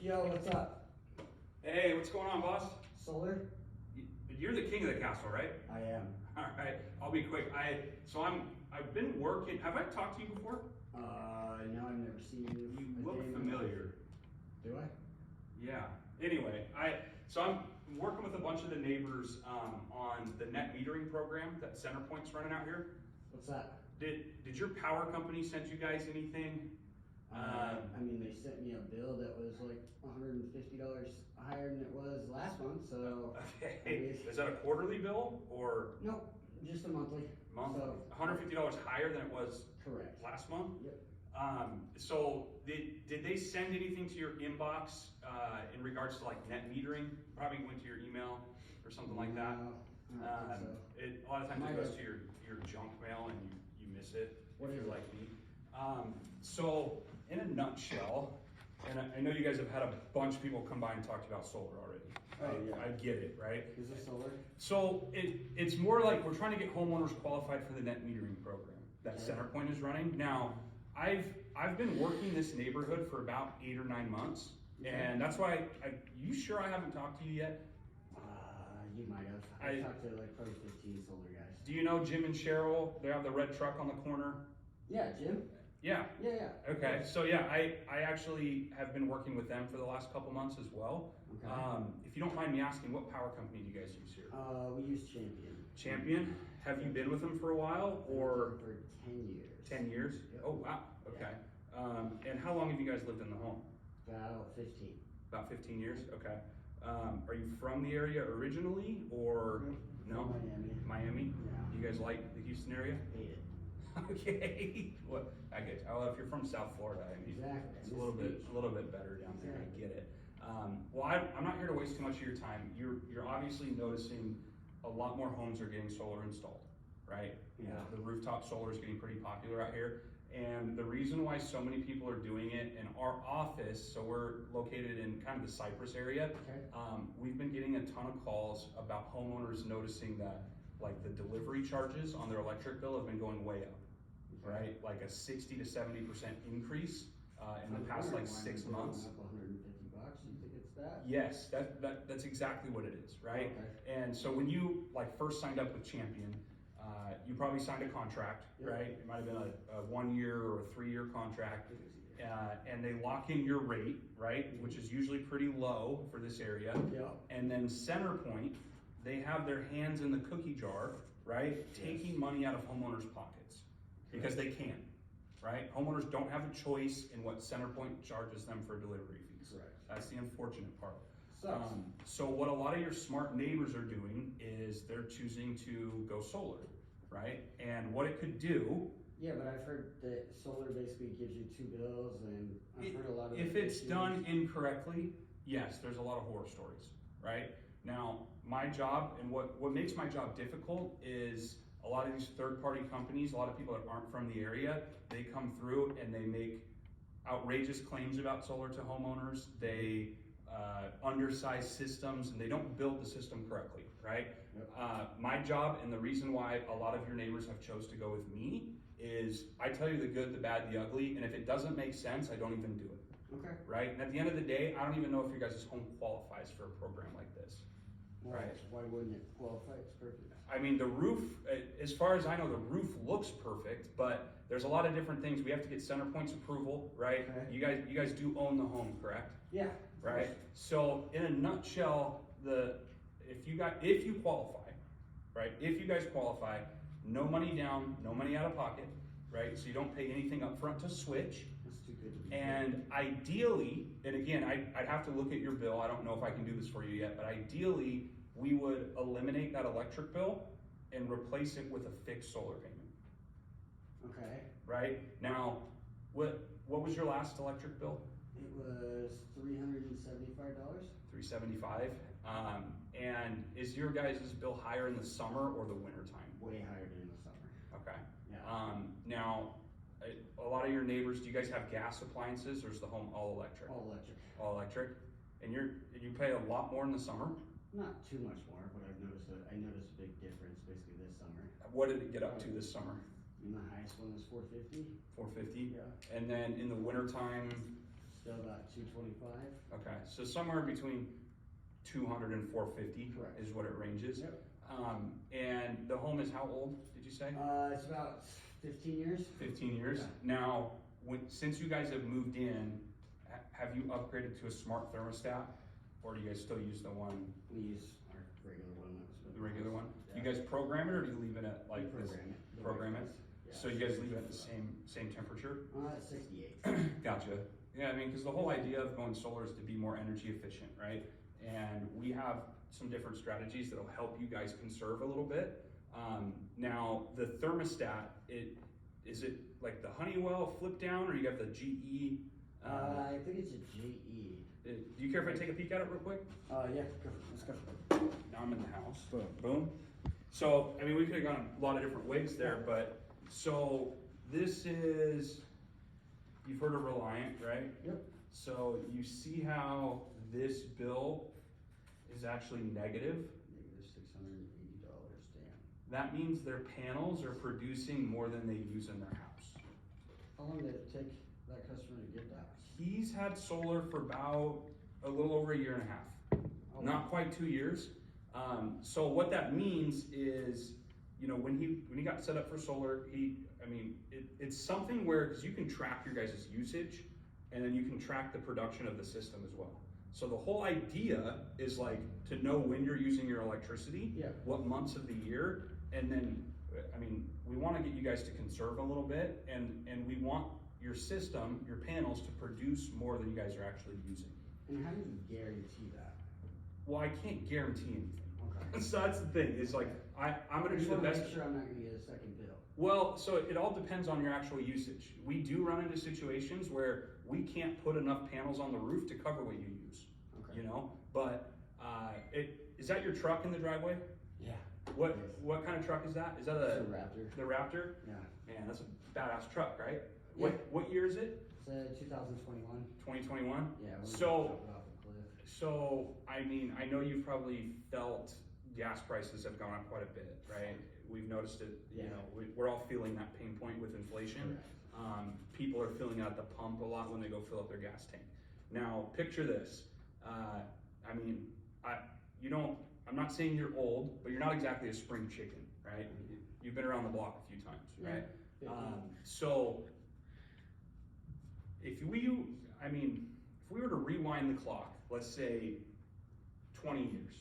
Yo, what's up? Hey, what's going on, boss? Solar? You're the king of the castle, right? I am. All right, I'll be quick. I've been working. Have I talked to you before? No, I've never seen you. You look familiar. Do I? Yeah. Anyway, I'm working with a bunch of the neighbors on the net metering program that CenterPoint's running out here. What's that? Did your power company send you guys anything? I mean, they sent me a bill that was like $150 higher than it was last month, so. Okay. Is that a quarterly bill or? No, just a monthly. Monthly. So, $150 higher than it was correct. last month? Yep. So did they send anything to your inbox in regards to like net metering? Probably went to your email or something like that. No, I don't think so. A lot of times it goes to your junk mail and you miss it What if is you're it? like me. So in a nutshell, and I know you guys have had a bunch of people come by and talk to you about solar already. Oh, yeah. I get it, right? Is this solar? So it's more like we're trying to get homeowners qualified for the net metering program that Okay. CenterPoint is running. Now, I've been working this neighborhood for about 8 or 9 months, Okay. and that's why you sure I haven't talked to you yet? You might have. I talked to like probably 15 solar guys. Do you know Jim and Cheryl? They have the red truck on the corner. Yeah, Jim? Yeah. Yeah. Okay. So yeah, I actually have been working with them for the last couple months as well. Okay. If you don't mind me asking, what power company do you guys use here? We use Champion. Champion. Have you been with them for a while or? For 10 years. 10 years? Yep. Oh wow. Okay. And how long have you guys lived in the home? About 15. About 15 years. Okay. Are you from the area originally or no? Miami. Miami. Yeah. You guys like the Houston area? Hate it. Okay. Well, I get you. Well, if you're from South Florida, I mean, Exactly. it's a little bit better down there. I get it. Well, I'm not here to waste too much of your time. You're obviously noticing a lot more homes are getting solar installed, right? Yeah. The rooftop solar is getting pretty popular out here. And the reason why so many people are doing it in our office, so we're located in kind of the Cypress area, Okay. we've been getting a ton of calls about homeowners noticing that like the delivery charges on their electric bill have been going way up, right? Like a 60 to 70% increase in the past like 6 months. Up $150. You think it's that? Yes, that's exactly what it is, right? Okay. And so when you like first signed up with Champion, you probably signed a contract, Yep. right? It might have been a 1 year or a 3 year contract, and they lock in your rate, right? Which is usually pretty low for this area. Yeah. And then CenterPoint, they have their hands in the cookie jar, right? Taking money out of homeowners' pockets because they can, right? Homeowners don't have a choice in what CenterPoint charges them for delivery fees. Correct. That's the unfortunate part. Sucks. So what a lot of your smart neighbors are doing is they're choosing to go solar, right? And what it could do, Yeah, but I've heard that solar basically gives you 2 bills, and I've heard a lot of. if it's issues. done incorrectly, yes, there's a lot of horror stories, right? Now, my job and what makes my job difficult is a lot of these third-party companies, a lot of people that aren't from the area, they come through and they make outrageous claims about solar to homeowners. They undersize systems and they don't build the system correctly, right? Yep. My job and the reason why a lot of your neighbors have chose to go with me is I tell you the good, the bad, the ugly, and if it doesn't make sense, I don't even do it. Okay. Right? And at the end of the day, I don't even know if your guys' home qualifies for a program like this. Well, Right. why wouldn't it qualify? It's perfect. I mean, the roof, as far as I know, the roof looks perfect, but there's a lot of different things. We have to get CenterPoint's approval, right? Okay. You guys do own the home, correct? Yeah. Right? So in a nutshell, if you qualify, right? If you guys qualify, no money down, no money out of pocket, right? So you don't pay anything up front to switch. That's too good to be And ideally, and again, I'd have to look at your bill. I don't know if I can do this for you yet, but ideally, we would eliminate that electric bill and replace it with a fixed solar payment, true. Okay. right? Now, what was your last electric bill? It was $375. $375. And is your guys' bill higher in the summer or the winter time? Way higher than in the summer. Okay. Yeah. Now, a lot of your neighbors, do you guys have gas appliances or is the home all electric? All electric. All electric? And you pay a lot more in the summer? Not too much more, but I noticed a big difference basically this summer. What did it get up to this summer? And the highest one was $450. 450? Yeah. And then in the wintertime, Still about 225. Okay, so somewhere between 200 and 450 Correct. is what it ranges. Yep. And the home is how old, did you say? It's about 15 years. 15 years. Yeah. Now, since you guys have moved in, have you upgraded to a smart thermostat? Or do you guys still use the one? We use our regular one. The regular one? Yeah. You guys program it, or do you leave it at like We this? program it. Program it? Yeah. So you guys leave it at the same temperature? 68. Gotcha. Yeah, I mean, because the whole idea of going solar is to be more energy efficient, right? And we have some different strategies that'll help you guys conserve a little bit. Now, the thermostat, is it like the Honeywell flip down, or you have the GE? I think it's a GE. Do you care if I take a peek at it real quick? Yeah, go. Let's go. Now I'm in the house. Boom. So, I mean, we could have gone a lot of different ways there, but so this is, you've heard of Reliant, right? Yep. So you see how this bill is actually negative? Negative $680, damn. That means their panels are producing more than they use in their house. How long did it take that customer to get that? He's had solar for about a little over a year and a half. Oh, Not quite 2 years. So what that means is, you know, when he got set up for solar, it's something where, because you can track your guys' usage, and then you can track the production of the system as well. So the whole idea is like to know when you're using your electricity, yeah. what months of the year, and then, I mean, we want to get you guys to conserve a little bit, and we want your system, your panels, to produce more than you guys are actually using. And how do you guarantee that? Well, I can't guarantee anything. Okay. So that's the thing, is like, I'm gonna do the best. Make sure I'm not gonna get a second bill. Well, so it all depends on your actual usage. We do run into situations where we can't put enough panels on the roof to cover what you use, Okay. you know? But, is that your truck in the driveway? Yeah. What kind of truck is that? Is that It's a Raptor. the Raptor? Yeah. Man, that's a badass truck, right? Yeah. What year is it? It's 2021. 2021? Yeah. We're So- gonna drop it off a cliff. So, I mean, I know you've probably felt gas prices have gone up quite a bit, right? We've noticed it, you Yeah. know, we're all feeling that pain point with inflation. People are filling out the pump a lot when they go fill up their gas tank. Now, picture this. I'm not saying you're old, but you're not exactly a spring chicken, right? You've been around the block a few times, right? Yeah. So, if we were to rewind the clock, let's say 20 years,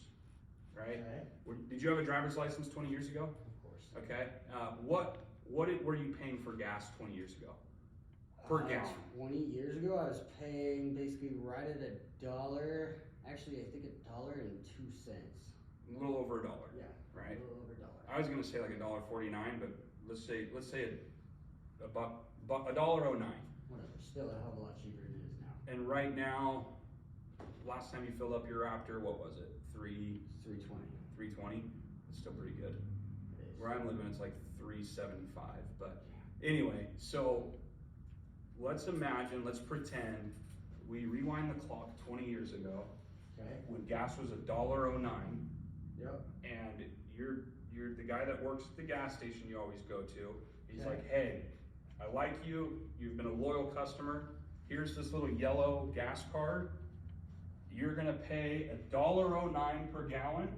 right? Okay. Did you have a driver's license 20 years ago? Of course. Okay. What were you paying for gas 20 years ago? Per gallon. 20 years ago, I was paying basically right at $1. Actually, I think $1.02. A little over $1. Yeah. Right. A little over $1. I was gonna say like $1.49, but let's say $1.09. Whatever. Still a hell of a lot cheaper than it is now. And right now, last time you filled up your Raptor, what was it? 320. 320? It's still pretty good. It is. Where I'm living, it's like 375. But anyway, so let's pretend we rewind the clock 20 years ago Okay. when gas was $1.09, Yep. and you're the guy that works at the gas station you always go to. He's Okay. like, hey, I like you. You've been a loyal customer. Here's this little yellow gas card. You're gonna pay $1.09 per gallon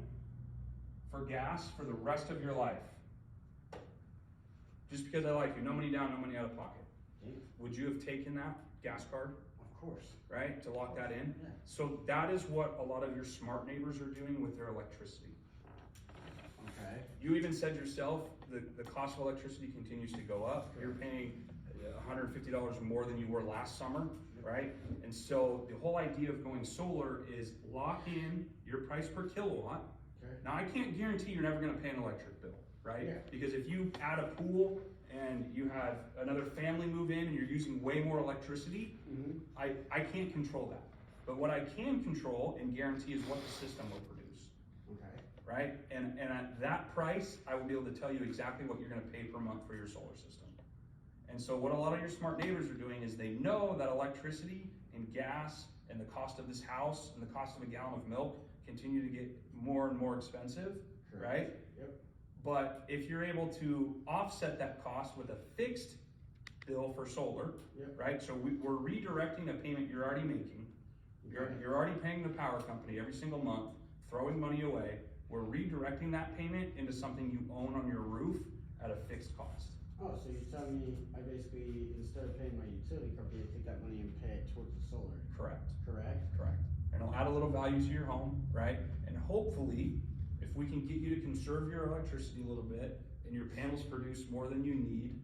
for gas for the rest of your life. Just because I like you, no money down, no money out of pocket. Yeah. Would you have taken that gas card, Of course. right, to lock that in? Yeah. So that is what a lot of your smart neighbors are doing with their electricity. Okay. You even said yourself, the cost of electricity continues to go up. You're paying $150 more than you were last summer, right? And so the whole idea of going solar is lock in your price per kilowatt. Okay. Now, I can't guarantee you're never gonna pay an electric bill, right? Yeah. Because if you add a pool and you have another family move in and you're using way more electricity, Mm-hmm. I can't control that. But what I can control and guarantee is what the system will produce, Okay. right? And at that price, I will be able to tell you exactly what you're gonna pay per month for your solar system. And so what a lot of your smart neighbors are doing is they know that electricity and gas and the cost of this house and the cost of a gallon of milk continue to get more and more expensive, right? Yep. But if you're able to offset that cost with a fixed bill for solar, Yep. right? So we're redirecting a payment you're already making. You're already paying the power company every single month, throwing money away. We're redirecting that payment into something you own on your roof at a fixed cost. Oh, so you're telling me I basically, instead of paying my utility company, I take that money and pay it towards the solar, Correct. correct? Correct. And it'll add a little value to your home, right? And hopefully, if we can get you to conserve your electricity a little bit and your panels produce more than you need,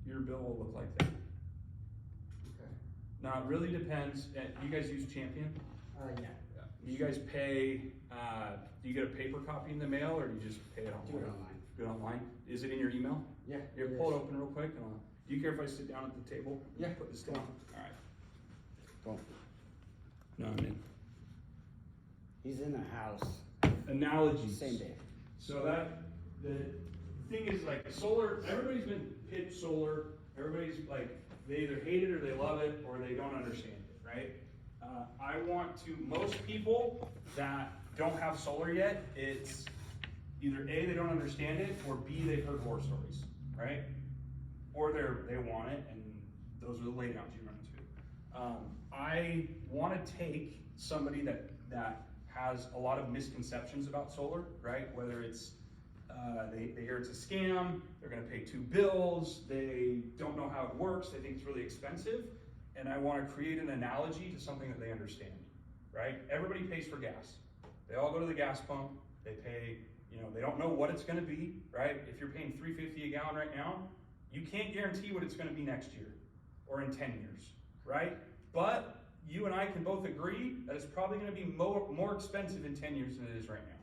your bill will look like that. Okay. Now, it really depends. You guys use Champion? Yeah. Do you guys pay, do you get a paper copy in the mail or do you just pay it online? Do it online. Do it online? Is it in your email? Yeah. Here, pull it open real quick. And do you care if I sit down at the table? Yeah. Put this down. All right. Cool. No, I'm in. He's in the house. Analogies. Same day. So the thing is like solar, everybody's been pitched solar. Everybody's like, they either hate it or they love it or they don't understand it, right? I want to, most people that don't have solar yet, it's either A, they don't understand it, or B, they've heard horror stories, right? Or they want it, and those are the laydowns you run into. I want to take somebody that has a lot of misconceptions about solar, right? Whether it's they hear it's a scam, they're going to pay 2 bills, they don't know how it works, they think it's really expensive, and I want to create an analogy to something that they understand, right? Everybody pays for gas. They all go to the gas pump, they pay, they don't know what it's going to be, right? If you're paying $3.50 a gallon right now, you can't guarantee what it's going to be next year or in 10 years, right? But you and I can both agree that it's probably going to be more expensive in 10 years than it is right now,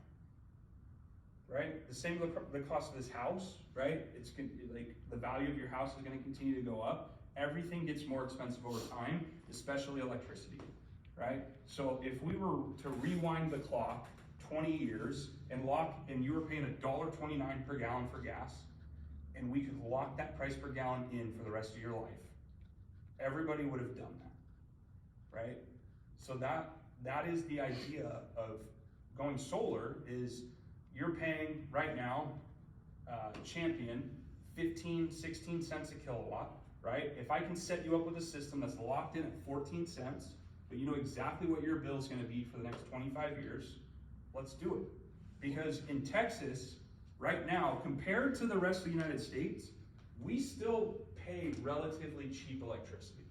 right? The same with the cost of this house, right? It's like the value of your house is going to continue to go up. Everything gets more expensive over time, especially electricity, right? So if we were to rewind the clock 20 years and you were paying $1.29 per gallon for gas, and we could lock that price per gallon in for the rest of your life, everybody would have done that, right? So that is the idea of going solar. Is you're paying right now, Champion, 15, 16 cents a kilowatt, right? If I can set you up with a system that's locked in at 14 cents, but you know exactly what your bill is going to be for the next 25 years, let's do it. Because in Texas, right now, compared to the rest of the United States, we still pay relatively cheap electricity.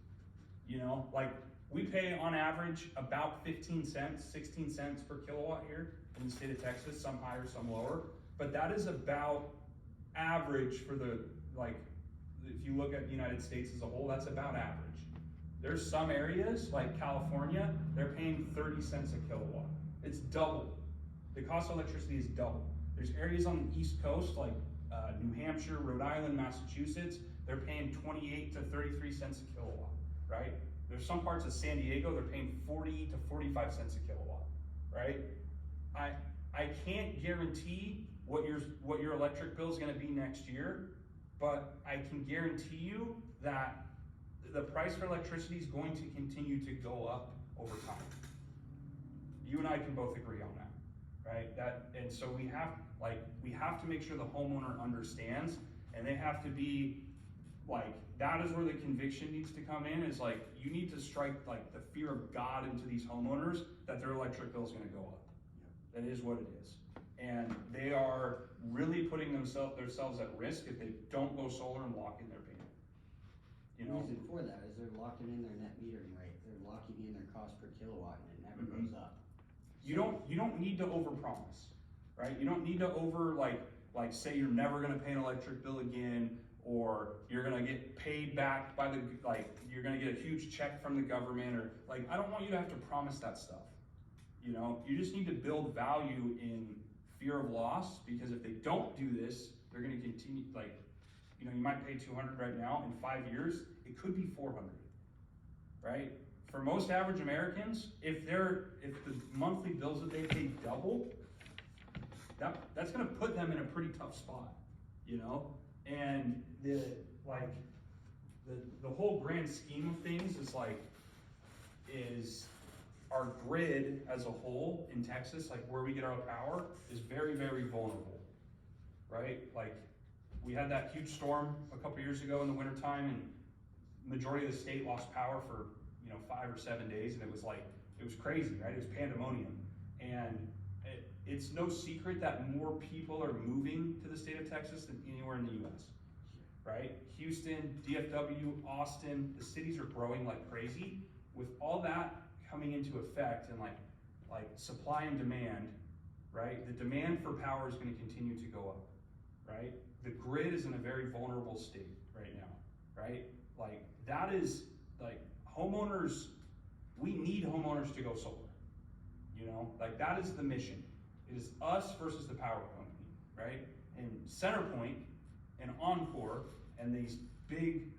Like we pay on average about 15 cents, 16 cents per kilowatt here in the state of Texas, some higher, some lower. But that is about average for if you look at the United States as a whole, that's about average. There's some areas like California, they're paying 30 cents a kilowatt. It's double. The cost of electricity is double. There's areas on the East Coast like New Hampshire, Rhode Island, Massachusetts, they're paying 28 to 33 cents a kilowatt, right? There's some parts of San Diego, they're paying 40 to 45 cents a kilowatt, right? I can't guarantee what your electric bill is going to be next year, but I can guarantee you that the price for electricity is going to continue to go up over time. You and I can both agree on that, right? And so we have to make sure the homeowner understands, and they have to be that is where the conviction needs to come in. Is you need to strike the fear of God into these homeowners that their electric bill is going to go up. That is what it is. And they are really putting themselves at risk if they don't go solar and lock in their payment. The reason for that is they're locking in their net metering rate. They're locking in their cost per kilowatt, and it never goes up. You don't need to overpromise, right? You don't need to say you're never going to pay an electric bill again, or you're going to get paid back by you're going to get a huge check from the government, or I don't want you to have to promise that stuff. You just need to build value in fear of loss, because if they don't do this, they're going to continue, you might pay $200 right now. In 5 years, it could be $400, right? For most average Americans, if the monthly bills that they pay double, that's going to put them in a pretty tough spot, And the whole grand scheme of things is our grid as a whole in Texas, where we get our power, is very, very vulnerable, right? We had that huge storm a couple years ago in the wintertime, and majority of the state lost power for 5 or 7 days, and it was crazy, right? It was pandemonium. And it's no secret that more people are moving to the state of Texas than anywhere in the US, right? Houston, DFW, Austin, the cities are growing like crazy. With all that coming into effect and like supply and demand, right? The demand for power is going to continue to go up, right? The grid is in a very vulnerable state right now, right? Like that is like homeowners, we need homeowners to go solar, like that is the mission. It is us versus the power company, right? And CenterPoint and Encore and these big,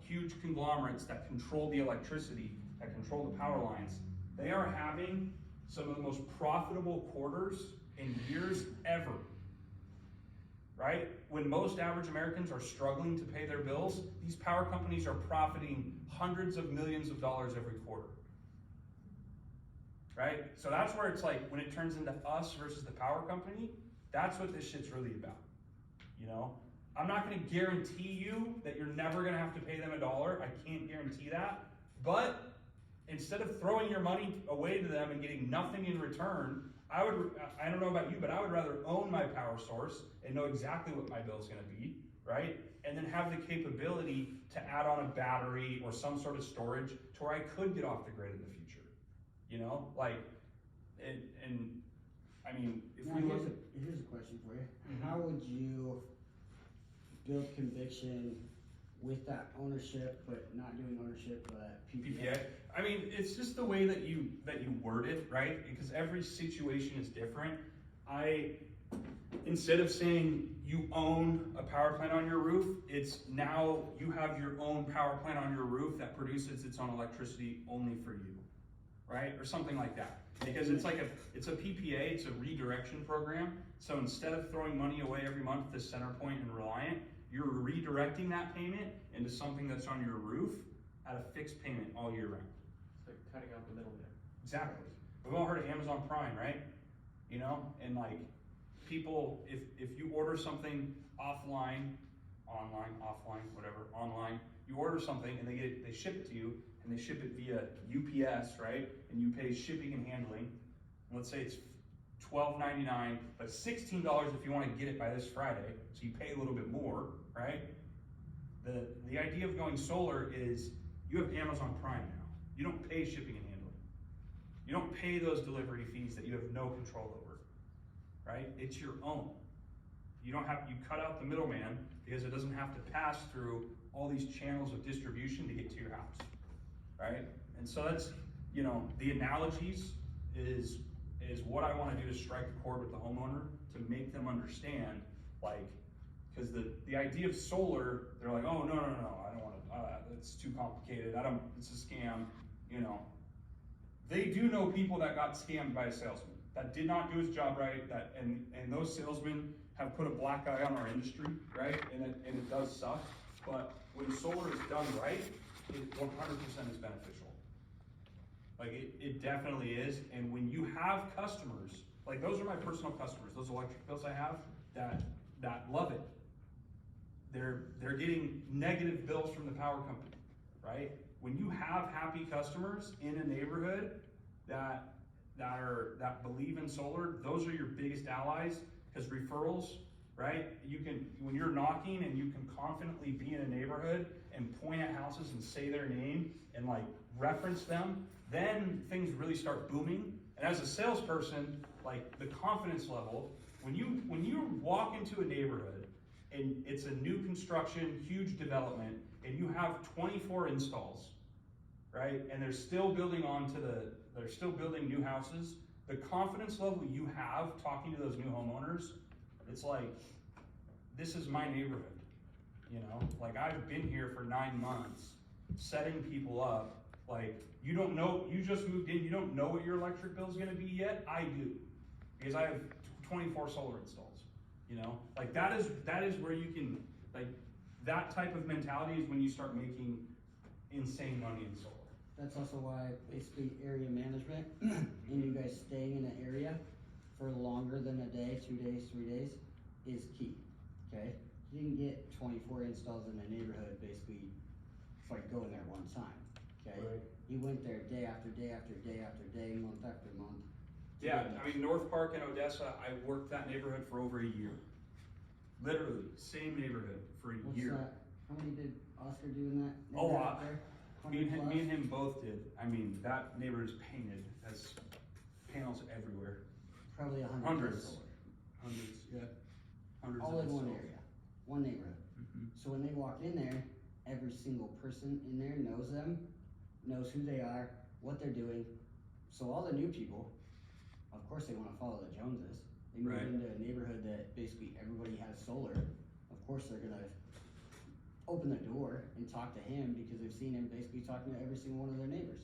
huge conglomerates that control the electricity, that control the power lines, they are having some of the most profitable quarters in years ever, right? When most average Americans are struggling to pay their bills, these power companies are profiting hundreds of millions of dollars every quarter, right? So that's where it's like, when it turns into us versus the power company, that's what this shit's really about, I'm not gonna guarantee you that you're never gonna have to pay them $1. I can't guarantee that, but instead of throwing your money away to them and getting nothing in return, I don't know about you, but I would rather own my power source and know exactly what my bill's gonna be, right? And then have the capability to add on a battery or some sort of storage to where I could get off the grid in the future, and I mean, if now, we look at... Here's a question for you. How would you build conviction with that ownership, but not doing ownership, but PPA? I mean, it's just the way that you word it, right? Because every situation is different. Instead of saying you own a power plant on your roof, it's now you have your own power plant on your roof that produces its own electricity only for you, right? Or something like that. Because it's a PPA, it's a redirection program. So instead of throwing money away every month to CenterPoint and Reliant, you're redirecting that payment into something that's on your roof at a fixed payment all year round. So cutting out the middleman. Exactly. We've all heard of Amazon Prime, right? And like people, if you order something online, whatever, online, you order something and they ship it to you, and they ship it via UPS, right? And you pay shipping and handling. Let's say it's $12.99, but $16 if you want to get it by this Friday, so you pay a little bit more, right? The idea of going solar is you have Amazon Prime now. You don't pay shipping and handling. You don't pay those delivery fees that you have no control over, right? It's your own. You cut out the middleman because it doesn't have to pass through all these channels of distribution to get to your house, right? And so that's, the analogies is what I want to do to strike a chord with the homeowner to make them understand, because the idea of solar, they're like, oh, no, I don't want to, it's too complicated, it's a scam, They do know people that got scammed by a salesman, that did not do his job right, and those salesmen have put a black eye on our industry, right? And it does suck, but when solar is done right, it 100% is beneficial. It definitely is, and when you have customers, those are my personal customers, those electric bills I have, that love it. They're getting negative bills from the power company, right? When you have happy customers in a neighborhood that believe in solar, those are your biggest allies, because referrals, right? When you're knocking and you can confidently be in a neighborhood and point at houses and say their name and reference them, then things really start booming. And as a salesperson, the confidence level, when you walk into a neighborhood and it's a new construction, huge development, and you have 24 installs, right? And they're still building new houses, the confidence level you have talking to those new homeowners, it's this is my neighborhood, I've been here for 9 months, setting people up, you don't know, you just moved in, you don't know what your electric bill is gonna be yet, I do, because I have 24 solar installs, that is where you can, that type of mentality is when you start making insane money in solar. That's also why basically area management and you guys staying in an area for longer than a day, 2 days, 3 days is key, okay? You can get 24 installs in a neighborhood basically like going there one time, okay? Right. He went there day after day after day after day, month after month. to Yeah, get I mean, North Park and Odessa, I worked that neighborhood for over a year. Literally, same neighborhood for a What's year. that? How many did Oscar do in that? A neighborhood lot. out there? Me and 100 him both did. I mean, that neighborhood is painted, has panels everywhere. plus? Probably 100 Hundreds. solar. Hundreds, yeah. Hundreds All of in one installs. area, one neighborhood. Mhm. So when they walk in there, every single person in there knows them, knows who they are, what they're doing. So all the new people, of course they wanna follow the Joneses. They move Right. into a neighborhood that basically everybody has solar. Of course they're gonna open the door and talk to him because they've seen him basically talking to every single one of their neighbors.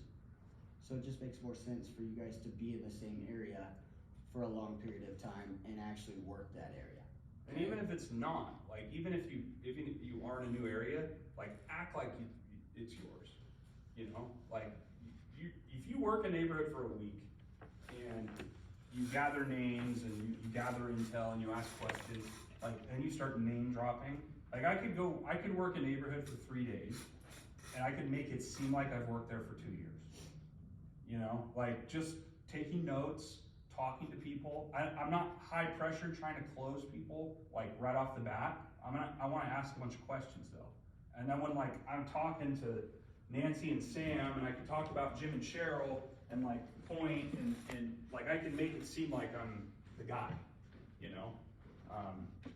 So it just makes more sense for you guys to be in the same area for a long period of time and actually work that area. And even if it's not, like, even if you are in a new area, like, act like it's yours, you know? Like, if you work a neighborhood for a week and you gather names and you gather intel and you ask questions, like, and you start name dropping, like, I could work a neighborhood for 3 days and I could make it seem like I've worked there for 2 years. You know, like, just taking notes, talking to people. I'm not high pressure trying to close people like right off the bat. I want to ask a bunch of questions though. And then when like I'm talking to Nancy and Sam and I can talk about Jim and Cheryl and like point and like I can make it seem like I'm the guy, you know?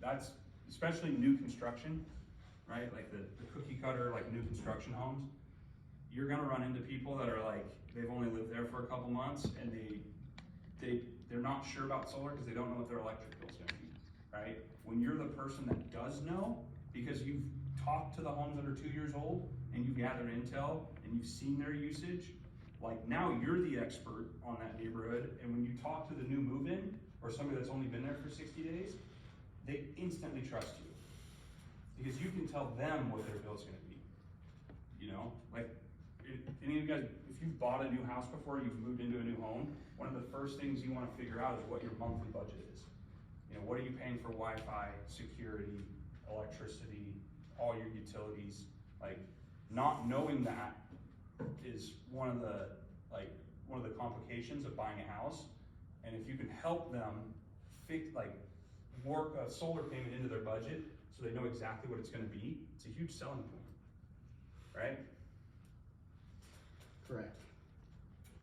That's especially new construction, right? Like the cookie cutter, like new construction homes. You're gonna run into people that are like, they've only lived there for a couple months and they're not sure about solar because they don't know what their electric bill's gonna be, right? When you're the person that does know, because you've talked to the homes that are 2 years old and you've gathered intel and you've seen their usage, like now you're the expert on that neighborhood. And when you talk to the new move-in or somebody that's only been there for 60 days, they instantly trust you because you can tell them what their bill's gonna be, you know? Like, if any of you guys, if you've bought a new house before, you've moved into a new home, one of the first things you wanna figure out is what your monthly budget is. You know, what are you paying for Wi-Fi, security, electricity, all your utilities? Like, not knowing that is one of the complications of buying a house. And if you can help them work a solar payment into their budget so they know exactly what it's gonna be, it's a huge selling point, right? Correct.